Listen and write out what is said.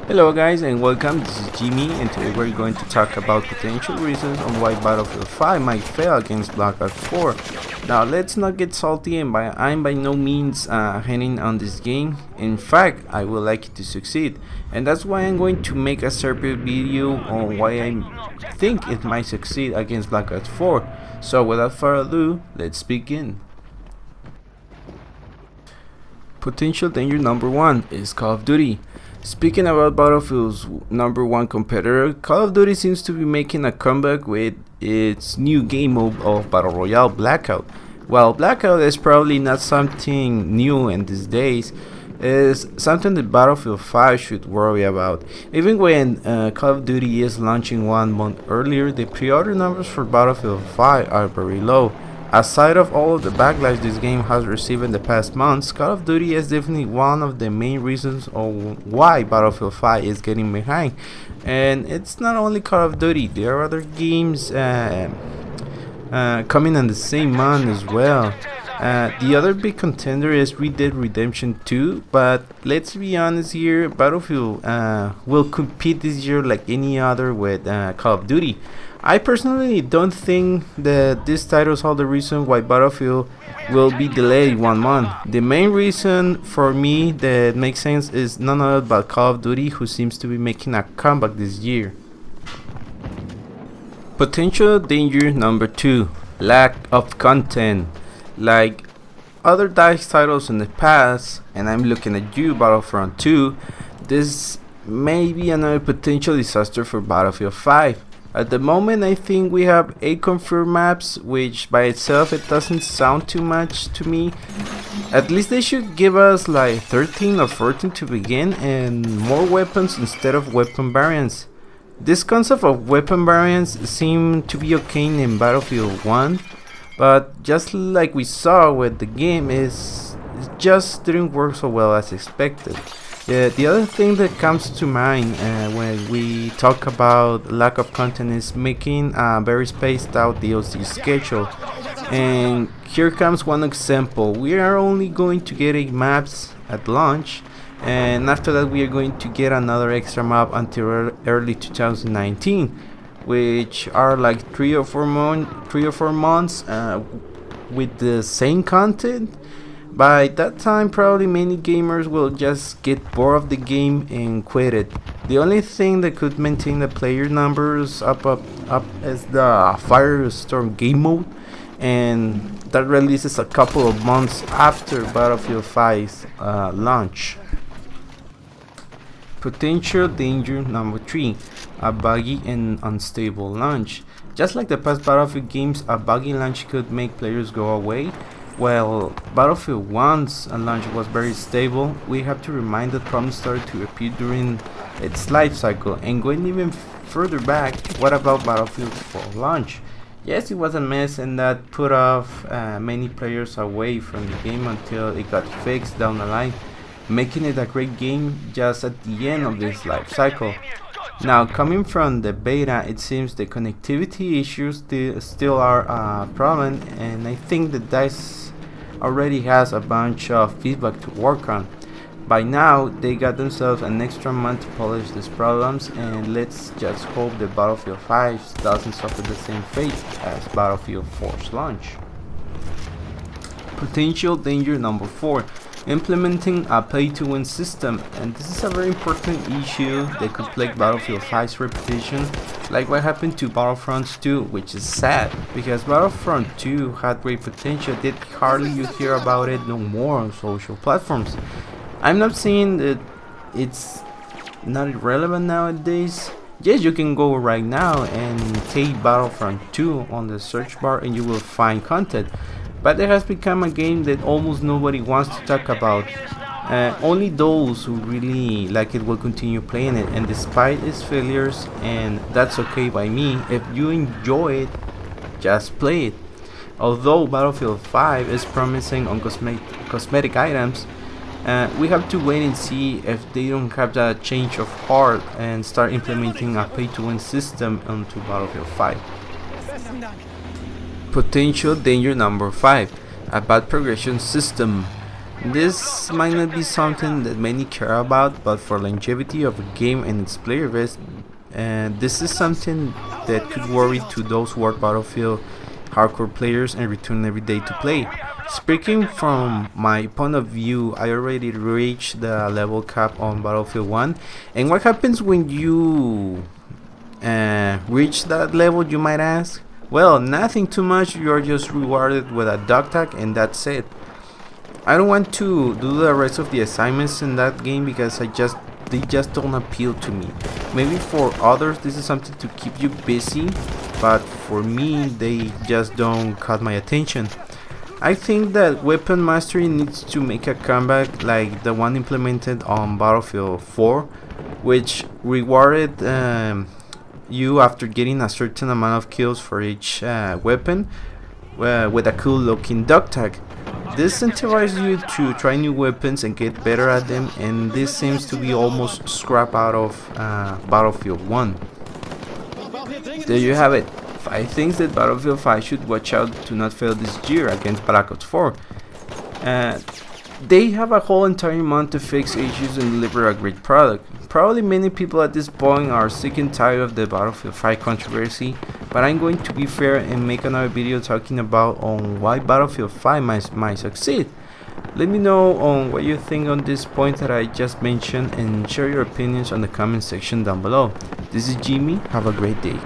Hello guys and welcome, this is Jimmy and today we're going to talk about potential reasons on why Battlefield 5 might fail against Black Ops 4. Now let's not get salty, and I'm by no means hating on this game. In fact, I would like it to succeed, and that's why I'm going to make a separate video on why I think it might succeed against Black Ops 4. So without further ado, let's begin. Potential danger number 1 is Call of Duty. Speaking about Battlefield's number 1 competitor, Call of Duty seems to be making a comeback with its new game mode of Battle Royale Blackout. While Blackout is probably not something new in these days, is something that Battlefield 5 should worry about. Even when Call of Duty is launching 1 month earlier, the pre-order numbers for Battlefield 5 are very low. Aside of all of the backlash this game has received in the past months, Call of Duty is definitely one of the main reasons on why Battlefield 5 is getting behind. And it's not only Call of Duty, there are other games coming in the same month as well. The other big contender is Red Dead Redemption 2, but let's be honest here, Battlefield will compete this year like any other with Call of Duty. I personally don't think that these titles are the reason why Battlefield will be delayed 1 month. The main reason for me that makes sense is none other but Call of Duty, who seems to be making a comeback this year. Potential danger number 2, lack of content. Like other DICE titles in the past, and I'm looking at you, Battlefront 2, this may be another potential disaster for Battlefield 5. At the moment, I think we have 8 confirmed maps, which by itself it doesn't sound too much to me. At least they should give us like 13 or 14 to begin, and more weapons instead of weapon variants. This concept of weapon variants seemed to be okay in Battlefield 1, but just like we saw with the game, it just didn't work so well as expected. The other thing that comes to mind when we talk about lack of content is making a very spaced out DLC schedule. And here comes one example. We are only going to get 8 maps at launch, and after that we are going to get another extra map until early 2019, which are like 3 or 4 months with the same content. By that time, probably many gamers will just get bored of the game and quit it. The only thing that could maintain the player numbers up is the Firestorm game mode, and that releases a couple of months after Battlefield 5's launch. Potential danger number 3, a buggy and unstable launch. Just like the past Battlefield games, a buggy launch could make players go away. Well, Battlefield 1's launch was very stable. We have to remind that problems started to appear during its life cycle. And going even further back, what about Battlefield 4 launch? Yes, it was a mess, and that put off many players away from the game until it got fixed down the line, making it a great game just at the end of this life cycle. Now, coming from the beta, it seems the connectivity issues still are a problem, and I think that DICE already has a bunch of feedback to work on. By now, they got themselves an extra month to polish these problems, and let's just hope that Battlefield 5 doesn't suffer the same fate as Battlefield 4's launch. Potential danger number 4, implementing a pay-to-win system, and this is a very important issue that could plague Battlefield 5's reputation, like what happened to Battlefront 2, which is sad because Battlefront 2 had great potential, yet hardly you hear about it no more on social platforms. I'm not saying that it's not irrelevant nowadays. Yes, you can go right now and take Battlefront 2 on the search bar and you will find content. But it has become a game that almost nobody wants to talk about. Only those who really like it will continue playing it, and despite its failures, and that's okay by me, if you enjoy it, just play it. Although Battlefield 5 is promising on cosmetic items, we have to wait and see if they don't have that change of heart and start implementing a pay-to-win system onto Battlefield 5. Potential danger number 5, a bad progression system. This might not be something that many care about, but for longevity of a game and its player base, this is something that could worry to those who are Battlefield hardcore players and return every day to play. Speaking from my point of view, I already reached the level cap on Battlefield 1. And what happens when you reach that level, you might ask? Well, nothing too much, you are just rewarded with a dog tag and that's it. I don't want to do the rest of the assignments in that game because they just don't appeal to me. Maybe for others this is something to keep you busy, but for me they just don't caught my attention. I think that weapon mastery needs to make a comeback like the one implemented on Battlefield 4, which rewarded you after getting a certain amount of kills for each weapon with a cool looking dog tag. This incentivizes you to try new weapons and get better at them, and this seems to be almost scrapped out of Battlefield 1. There you have it, 5 things that Battlefield 5 should watch out to not fail this year against Black Ops 4. They have a whole entire month to fix issues and deliver a great product. Probably many people at this point are sick and tired of the Battlefield 5 controversy, but I'm going to be fair and make another video talking about on why Battlefield 5 might succeed. Let me know on what you think on this point that I just mentioned and share your opinions on the comment section down below. This is Jimmy, have a great day.